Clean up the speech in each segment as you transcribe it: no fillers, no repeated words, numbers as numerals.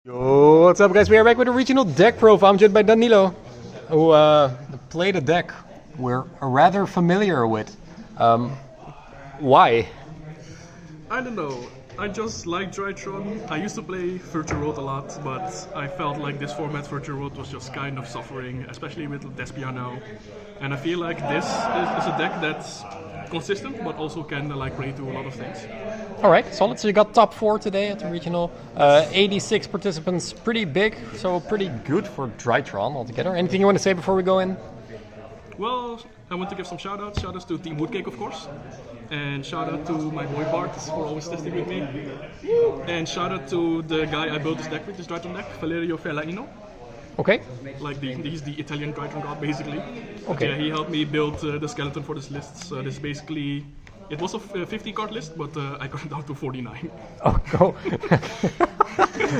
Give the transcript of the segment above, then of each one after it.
Yo, what's up guys? We are back with a regional deck profile. I'm joined by Danyllo, who played a deck we're rather familiar with. Why? I don't know. I just like Drytron. I used to play Virtual Road a lot, but I felt like this format Virtual Road was just kind of suffering, especially with Despia now. And I feel like this is a deck that's consistent, but also can like play to a lot of things. All right, solid. So you got top 4 today at the regional. 86 participants, pretty big, so pretty good for Drytron altogether. Anything you want to say before we go in? Well, I want to give some shout-outs. Shout-outs to Team Woodcake, of course. And shout-out to my boy Bart for always testing with me. And shout-out to the guy I built this deck with, this Drytron deck, Valerio Ferlaino. Okay. Like he's the Italian Drytron god, basically. Okay. Yeah, he helped me build the skeleton for this list. So this basically, it was a 50 card list, but I got it down to 49. Oh, go.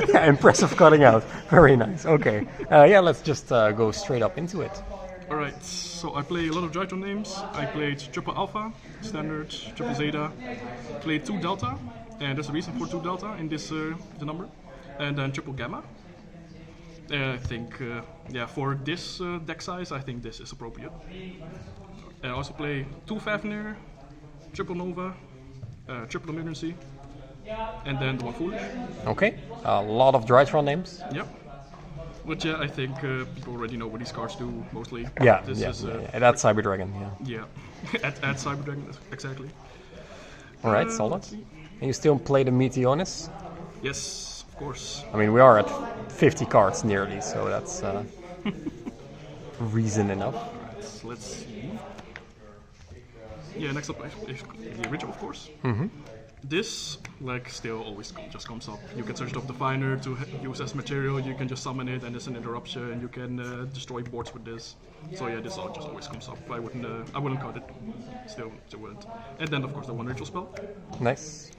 Yeah, impressive cutting out. Very nice. Okay. Yeah, let's just go straight up into it. Alright, so I play a lot of Drytron names. I played Triple Alpha, Standard, Triple Zeta, played 2 Delta, and there's a reason for 2 Delta in this the number, and then Triple Gamma. I think, yeah, for this deck size, I think this is appropriate. I also play 2 Fafnir, Triple Nova, Triple Emergency, and then the 1 Foolish. Okay. A lot of Drytron names. Yep. But yeah, I think people already know what these cards do, mostly. Yeah, this is, yeah. That's Cyber Dragon, yeah. Yeah, at Cyber Dragon, exactly. Alright, solid. And you still play the Meteonis? Yes, of course. I mean, we are at 50 cards nearly, so that's reason enough. Right, let's see. Yeah, next up is the original, of course. Mm-hmm. This, like, still always just comes up. You can search it up Definer to use as material, you can just summon it and it's an interruption, you can destroy boards with this. So yeah, this all just always comes up. I wouldn't cut it. Still wouldn't. And then of course the 1 ritual spell. Nice.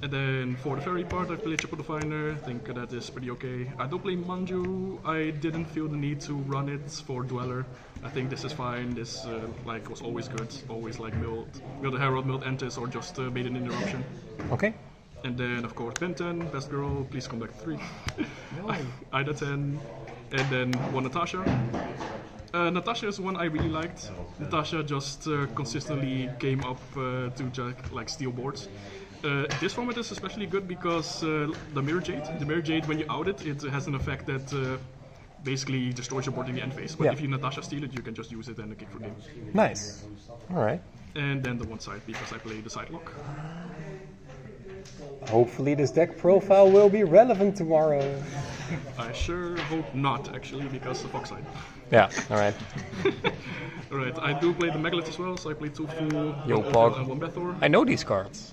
And then for the fairy part, I play Triple Definer. I think that is pretty okay. I don't play Manju. I didn't feel the need to run it for Dweller. I think this is fine. This like was always good. Always like milled a Herald, milled Entis, or just made an interruption. Okay. And then of course Ben 10, Best Girl, Please Come Back 3. Ida 10, and then 1 Natasha. Natasha is one I really liked. Natasha just consistently came up to just like steal boards. This format is especially good because the Mirror Jade, when you out it, it has an effect that basically destroys your board in the end phase. But if you Natasha steal it, you can just use it and kick for game. Nice. Alright. And then the 1 side, because I play the side lock. Hopefully this deck profile will be relevant tomorrow. I sure hope not, actually, because the Fox side. Yeah, alright. Alright, I do play the Megalith as well, so I play 2 Fool, 1 Pog. and 1 Bethor. I know these cards.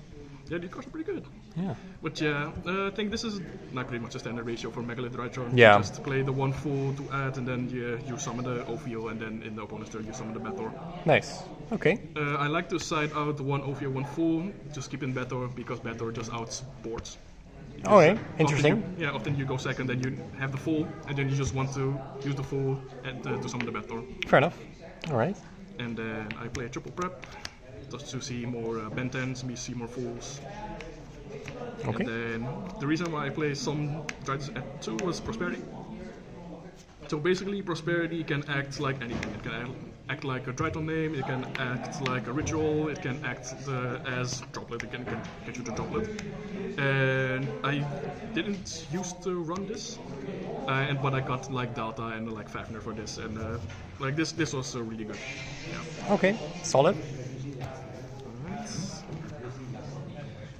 Yeah, these cards are pretty good. Yeah. But yeah, I think this is like pretty much a standard ratio for Megalith Drytron. Yeah. You just play the 1 Fool to add, and then you summon the Ophiel, and then in the opponent's turn you summon the Bethor. Nice. Okay. I like to side out 1 Ophiel, 1 Fool, just keep in Bethor, because Bethor just outs boards. Okay, interesting. Often you go second, and you have the Fool, and then you just want to use the Fool and to summon the Bethor. Fair enough. Alright. And then I play a triple prep, just to see more Ben 10s, see more Fools. Okay. And then the reason why I play some Drytons at 2 was Prosperity. So basically, Prosperity can act like anything. It can act like a Dryton name, it can act like a ritual, it can act as droplet, it can get you to droplet. And I didn't used to run this, but I got like Delta and like Fafnir for this, and like this was really good. Yeah. Okay, solid.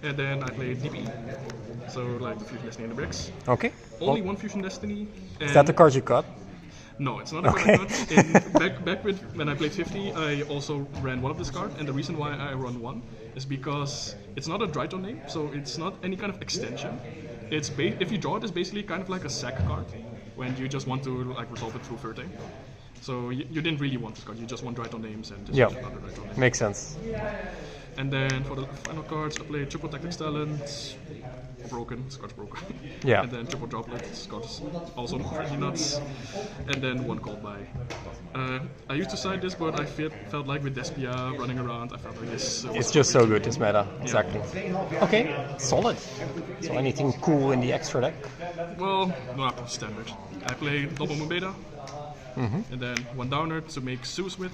And then I played DP, so like the Fusion Destiny and the bricks. Okay. Only 1 Fusion Destiny. And Is that the card you cut? No, it's not a card I cut. And back when I played 50, I also ran 1 of this card, and the reason why I run 1 is because it's not a Drytron name, so it's not any kind of extension. It's if you draw it, it's basically kind of like a sack card, when you just want to like resolve it through Furting. So you didn't really want this card, you just want Drytron names and just use another Drytron name. Makes sense. And then for the final cards, I played Triple Tactics Talent, broken, Scott's broken. Yeah. And then triple droplet, Scott's also pretty nuts. And then one called by. I used to side this, but I felt like with Despia running around, I felt like this. It's just so good, this meta. Exactly. Okay, solid. So anything cool in the extra deck? Well, not standard. I play double Moon Beta, and then one Downer to make Zeus with,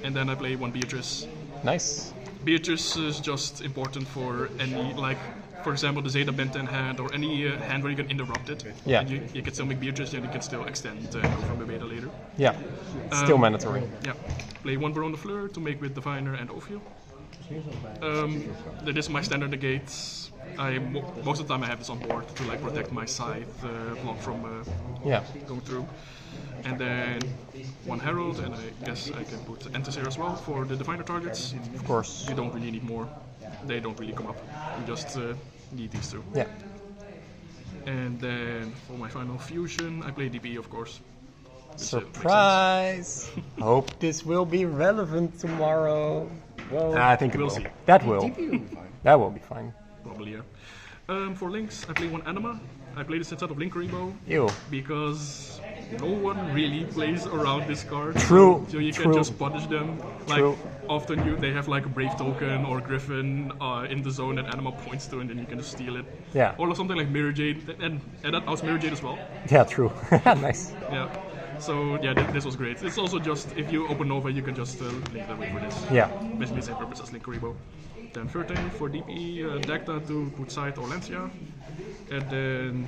and then I play one Beatrice. Nice. Beatrice is just important for any, like, for example, the Zeta Benten hand or any hand where you can interrupt it. Yeah. And you can still make Beatrice and you can still extend go from the beta later. Yeah, still mandatory. Yeah. Play one Baron de Fleur to make with Diviner and Ophio. That is my standard negates. Most of the time I have this on board to like protect my scythe block from going through. And then one Herald, and I guess I can put Entis here as well for the Diviner targets. Of course. You don't really need more. They don't really come up. You just need these two. Yeah. And then for my final fusion, I play DP, of course. Surprise! Hope this will be relevant tomorrow. Well, I think it we'll will. see. That will. That will be fine. Probably, yeah. For links, I play one Anima. I play this instead of Link Rainbow. Ew. Because no one really plays around this card. True. So you can just punish them. Like, True. often they have like a Brave token or Griffin in the zone that Anima points to, and then you can just steal it. Yeah. Or something like Mirror Jade, and that was Mirror Jade as well. Yeah, true. Nice. Yeah. So yeah, this was great. It's also just if you open Nova, you can just leave the way for this. Yeah. Basically the same purpose as Link Rainbow. Then Furtain for DP, Dacta to put Scythe or Lancia, and then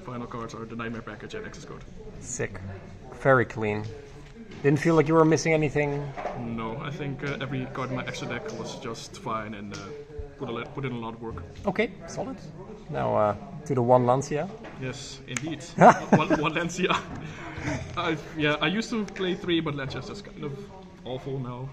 final cards are the Nightmare Package and Access Code. Sick. Very clean. Didn't feel like you were missing anything? No, I think every card in my extra deck was just fine and put in a lot of work. Okay, solid. Now to the one Lancia. Yes, indeed. one Lancia. I used to play 3, but Lancia's just kind of awful now.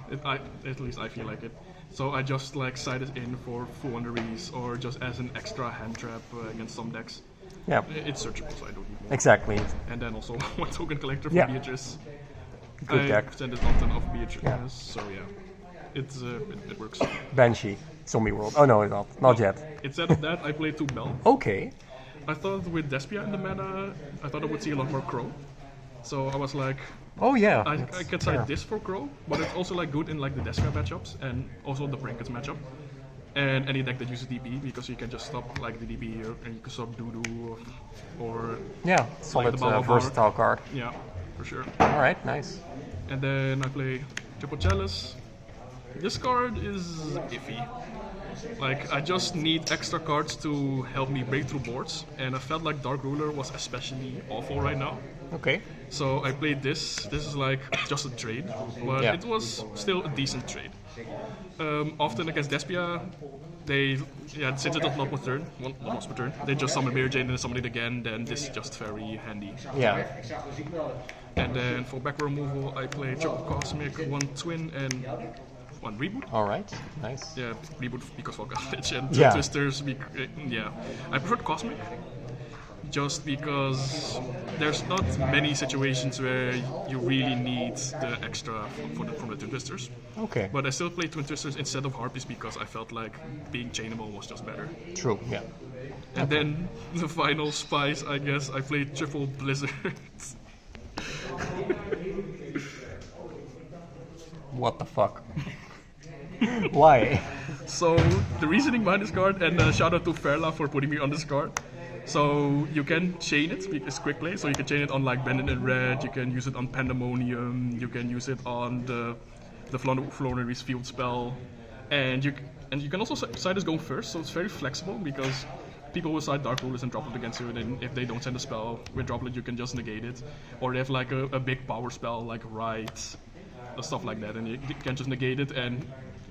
At least I feel like it. So I just like sided in for full wonderies or just as an extra hand trap against some decks. Yeah. It's searchable, so I don't need more. Exactly. And then also one token collector for Yeah. Beatrice. Good I deck. presented often of Beatrice, Yeah. so yeah, it works. Banshee. Zombie World. Oh no, it's not. Not yet. Instead of that, I played 2 Bell. Okay. I thought with Despia in the meta, I thought I would see a lot more Crow. So I was like, Oh yeah. I that's can fair. side this for Crow, but it's also like good in like the Despia matchups and also the Brinkets matchup. And any deck that uses DP, because you can just stop like the DP here, and you can stop Doodoo or Yeah, solid the Baba versatile card. yeah, for sure. Alright, nice. And then I play Triple Chalice. This card is iffy. Like, I just need extra cards to help me break through boards, and I felt like Dark Ruler was especially awful right now. Okay. So I played this. This is like just a trade, but Yeah. it was still a decent trade. Often against Despia, since it does not per turn, one loss per turn, they just summon Mirror Jade and then summon it again, then this is just very handy. Yeah. And then for back row removal, I play Triple Cosmic, 1 Twin, and 1 Reboot. Alright, nice. Yeah, Reboot because for garbage and Yeah. Twisters. Yeah, I preferred Cosmic just because there's not many situations where you really need the extra from the Twin Twisters. Okay. But I still play Twin Twisters instead of Harpies because I felt like being chainable was just better. True, yeah. And then the final spice, I guess, I played Triple Blizzard. What the fuck? Why? So the reasoning behind this card, and shout out to Ferla for putting me on this card. So you can chain it, it's quick play, so you can chain it on like Bandit and Red, you can use it on Pandemonium, you can use it on the Floner's Field spell, and you can also side this going first, so it's very flexible because people will side Dark Rulers and Droplet against you, and then if they don't send a spell with Droplet you can just negate it. Or they have like a big power spell like Rite, stuff like that, and you can just negate it, and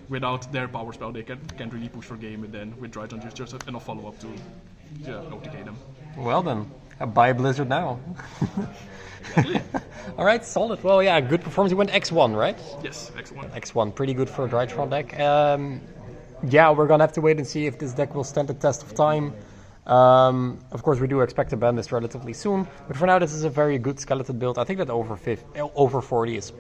without their power spell they can't really push for game, and then with Drytron just enough follow up to OTK them. Well then, buy Blizzard now. Alright, solid. Well, yeah, good performance. You went X1, right? Yes, X1. X1, pretty good for a Drytron deck. Yeah, we're gonna have to wait and see if this deck will stand the test of time. Of course, we do expect to ban this relatively soon, but for now, this is a very good skeleton build. I think that over 40 is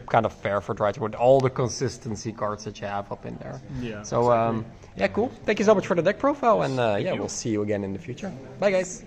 kind of fair for Drytron with all the consistency cards that you have up in there. Yeah. So yeah, cool. Thank you so much for the deck profile, and yeah, we'll see you again in the future. Bye, guys.